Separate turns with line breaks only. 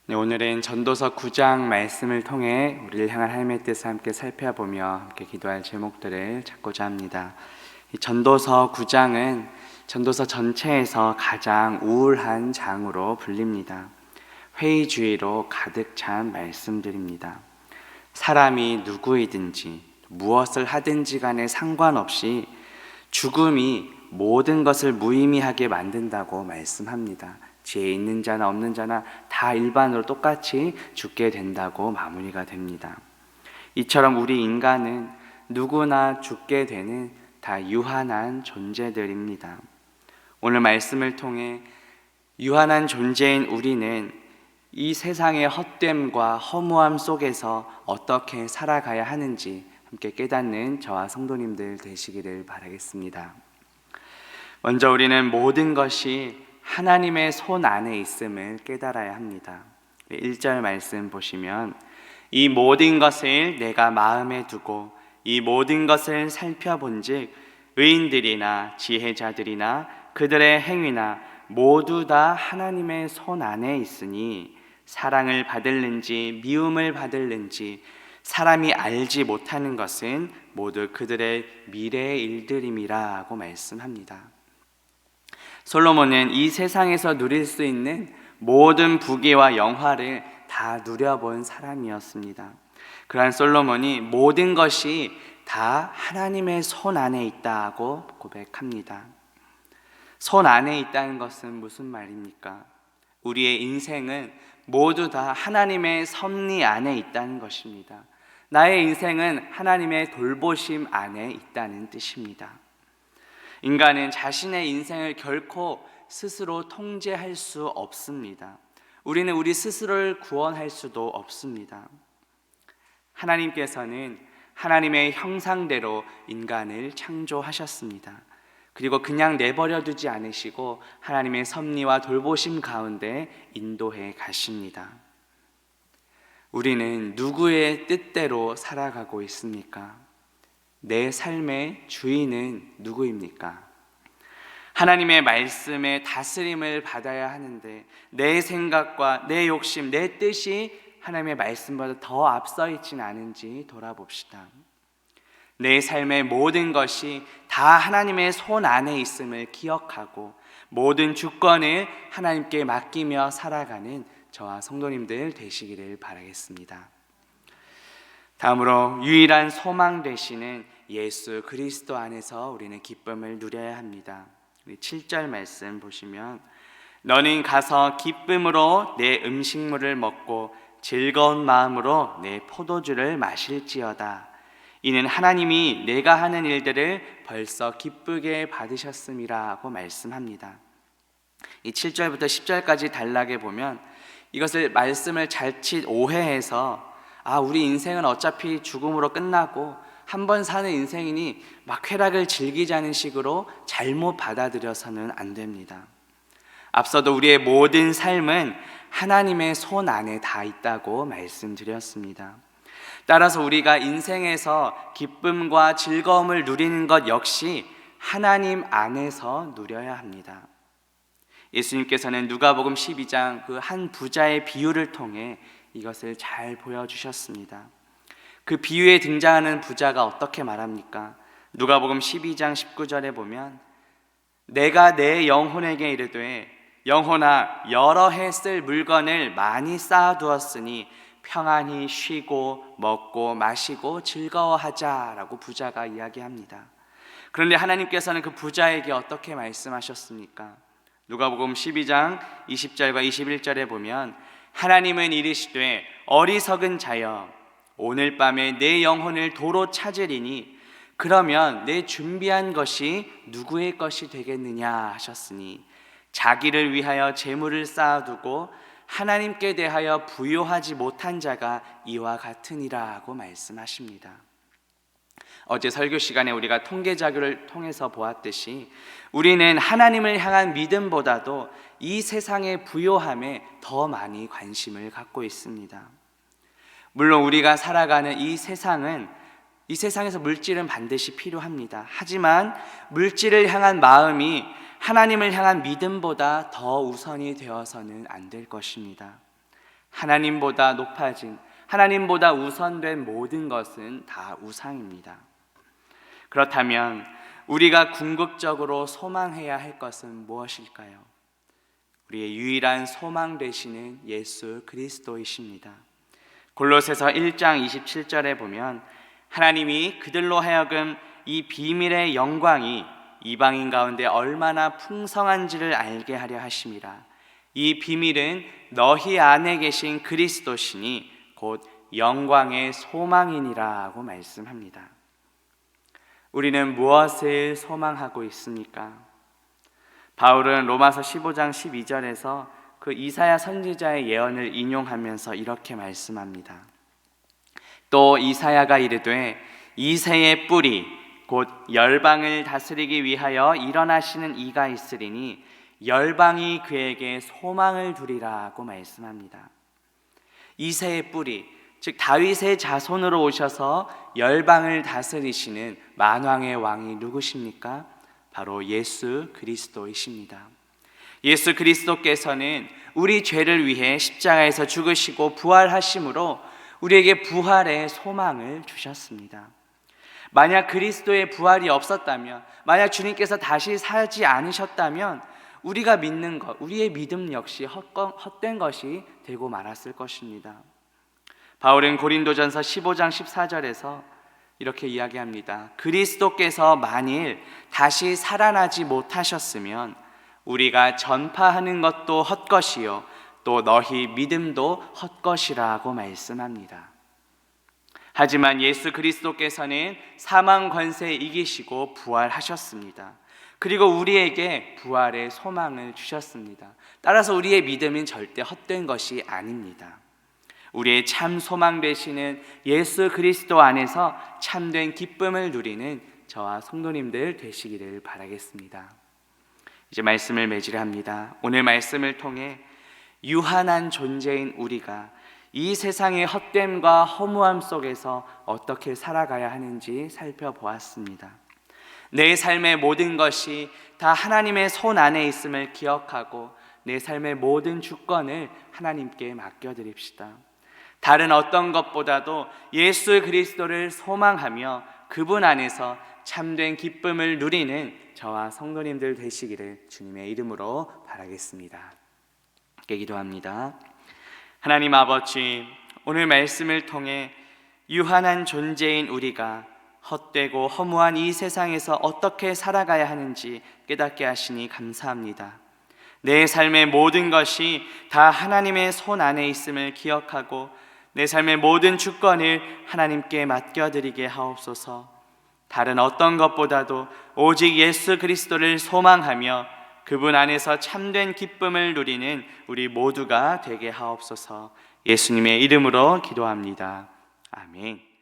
네, 오늘은 전도서 9장 말씀을 통해 우리를 향한 하나님의 뜻을 함께 살펴보며 함께 기도할 제목들을 찾고자 합니다. 이 전도서 9장은 전도서 전체에서 가장 우울한 장으로 불립니다. 회의주의로 가득 찬 말씀들입니다. 사람이 누구이든지 무엇을 하든지 간에 상관없이 죽음이 모든 것을 무의미하게 만든다고 말씀합니다. 지혜 있는 자나 없는 자나 다 일반으로 똑같이 죽게 된다고 마무리가 됩니다. 이처럼 우리 인간은 누구나 죽게 되는 다 유한한 존재들입니다. 오늘 말씀을 통해 유한한 존재인 우리는 이 세상의 헛됨과 허무함 속에서 어떻게 살아가야 하는지 함께 깨닫는 저와 성도님들 되시기를 바라겠습니다. 먼저 우리는 모든 것이 하나님의 손 안에 있음을 깨달아야 합니다. 1절 말씀 보시면 이 모든 것을 내가 마음에 두고 이 모든 것을 살펴본즉 의인들이나 지혜자들이나 그들의 행위나 모두 다 하나님의 손 안에 있으니 사랑을 받을는지 미움을 받을는지 사람이 알지 못하는 것은 모두 그들의 미래의 일들임이라고 말씀합니다. 솔로몬은 이 세상에서 누릴 수 있는 모든 부귀와 영화를 다 누려본 사람이었습니다. 그러한 솔로몬이 모든 것이 다 하나님의 손 안에 있다고 고백합니다. 손 안에 있다는 것은 무슨 말입니까? 우리의 인생은 모두 다 하나님의 섭리 안에 있다는 것입니다. 나의 인생은 하나님의 돌보심 안에 있다는 뜻입니다. 인간은 자신의 인생을 결코 스스로 통제할 수 없습니다. 우리는 우리 스스로를 구원할 수도 없습니다. 하나님께서는 하나님의 형상대로 인간을 창조하셨습니다. 그리고 그냥 내버려 두지 않으시고 하나님의 섭리와 돌보심 가운데 인도해 가십니다. 우리는 누구의 뜻대로 살아가고 있습니까? 내 삶의 주인은 누구입니까? 하나님의 말씀에 다스림을 받아야 하는데 내 생각과 내 욕심, 내 뜻이 하나님의 말씀보다 더 앞서 있지는 않은지 돌아봅시다. 내 삶의 모든 것이 다 하나님의 손 안에 있음을 기억하고 모든 주권을 하나님께 맡기며 살아가는 저와 성도님들 되시기를 바라겠습니다. 다음으로 유일한 소망 되시는 예수 그리스도 안에서 우리는 기쁨을 누려야 합니다. 7절 말씀 보시면 너는 가서 기쁨으로 내 음식물을 먹고 즐거운 마음으로 내 포도주를 마실지어다. 이는 하나님이 내가 하는 일들을 벌써 기쁘게 받으셨음이라고 말씀합니다. 이 7절부터 10절까지 단락에 보면 이것을 말씀을 자칫 오해해서 우리 인생은 어차피 죽음으로 끝나고 한 번 사는 인생이니 막 쾌락을 즐기자는 식으로 잘못 받아들여서는 안 됩니다. 앞서도 우리의 모든 삶은 하나님의 손 안에 다 있다고 말씀드렸습니다. 따라서 우리가 인생에서 기쁨과 즐거움을 누리는 것 역시 하나님 안에서 누려야 합니다. 예수님께서는 누가복음 12장 그 한 부자의 비유를 통해 이것을 잘 보여주셨습니다. 그 비유에 등장하는 부자가 어떻게 말합니까? 누가복음 12장 19절에 보면 내가 내 영혼에게 이르되 영혼아 여러 해 쓸 물건을 많이 쌓아두었으니 평안히 쉬고 먹고 마시고 즐거워하자라고 부자가 이야기합니다. 그런데 하나님께서는 그 부자에게 어떻게 말씀하셨습니까? 누가복음 12장 20절과 21절에 보면 하나님은 이르시되 어리석은 자여 오늘 밤에 내 영혼을 도로 찾으리니 그러면 내 준비한 것이 누구의 것이 되겠느냐 하셨으니 자기를 위하여 재물을 쌓아두고 하나님께 대하여 부요하지 못한 자가 이와 같으니라고 말씀하십니다. 어제 설교 시간에 우리가 통계자료를 통해서 보았듯이 우리는 하나님을 향한 믿음보다도 이 세상의 부요함에 더 많이 관심을 갖고 있습니다. 물론 우리가 살아가는 이 세상에서 물질은 반드시 필요합니다. 하지만 물질을 향한 마음이 하나님을 향한 믿음보다 더 우선이 되어서는 안 될 것입니다. 하나님보다 높아진, 하나님보다 우선된 모든 것은 다 우상입니다. 그렇다면 우리가 궁극적으로 소망해야 할 것은 무엇일까요? 우리의 유일한 소망 되시는 예수 그리스도이십니다. 골로새서 1장 27절에 보면 하나님이 그들로 하여금 이 비밀의 영광이 이방인 가운데 얼마나 풍성한지를 알게 하려 하심이라. 이 비밀은 너희 안에 계신 그리스도시니 곧 영광의 소망이니라고 말씀합니다. 우리는 무엇을 소망하고 있습니까? 바울은 로마서 15장 12절에서 그 이사야 선지자의 예언을 인용하면서 이렇게 말씀합니다. 또 이사야가 이르되 이새의 뿌리 곧 열방을 다스리기 위하여 일어나시는 이가 있으리니 열방이 그에게 소망을 두리라고 말씀합니다. 이새의 뿌리, 즉 다윗의 자손으로 오셔서 열방을 다스리시는 만왕의 왕이 누구십니까? 바로 예수 그리스도이십니다. 예수 그리스도께서는 우리 죄를 위해 십자가에서 죽으시고 부활하심으로 우리에게 부활의 소망을 주셨습니다. 만약 그리스도의 부활이 없었다면, 만약 주님께서 다시 살지 않으셨다면 우리가 믿는 것, 우리의 믿음 역시 헛된 것이 되고 말았을 것입니다. 바울은 고린도전서 15장 14절에서 이렇게 이야기합니다. 그리스도께서 만일 다시 살아나지 못하셨으면 우리가 전파하는 것도 헛것이요 또 너희 믿음도 헛것이라고 말씀합니다. 하지만 예수 그리스도께서는 사망 권세 이기시고 부활하셨습니다. 그리고 우리에게 부활의 소망을 주셨습니다. 따라서 우리의 믿음은 절대 헛된 것이 아닙니다. 우리의 참 소망 되시는 예수 그리스도 안에서 참된 기쁨을 누리는 저와 성도님들 되시기를 바라겠습니다. 이제 말씀을 맺으려 합니다. 오늘 말씀을 통해 유한한 존재인 우리가 이 세상의 헛됨과 허무함 속에서 어떻게 살아가야 하는지 살펴보았습니다. 내 삶의 모든 것이 다 하나님의 손 안에 있음을 기억하고 내 삶의 모든 주권을 하나님께 맡겨드립시다. 다른 어떤 것보다도 예수 그리스도를 소망하며 그분 안에서 참된 기쁨을 누리는 저와 성도님들 되시기를 주님의 이름으로 바라겠습니다. 함께 기도합니다. 하나님 아버지, 오늘 말씀을 통해 유한한 존재인 우리가 헛되고 허무한 이 세상에서 어떻게 살아가야 하는지 깨닫게 하시니 감사합니다. 내 삶의 모든 것이 다 하나님의 손 안에 있음을 기억하고 내 삶의 모든 주권을 하나님께 맡겨드리게 하옵소서. 다른 어떤 것보다도 오직 예수 그리스도를 소망하며 그분 안에서 참된 기쁨을 누리는 우리 모두가 되게 하옵소서. 예수님의 이름으로 기도합니다. 아멘.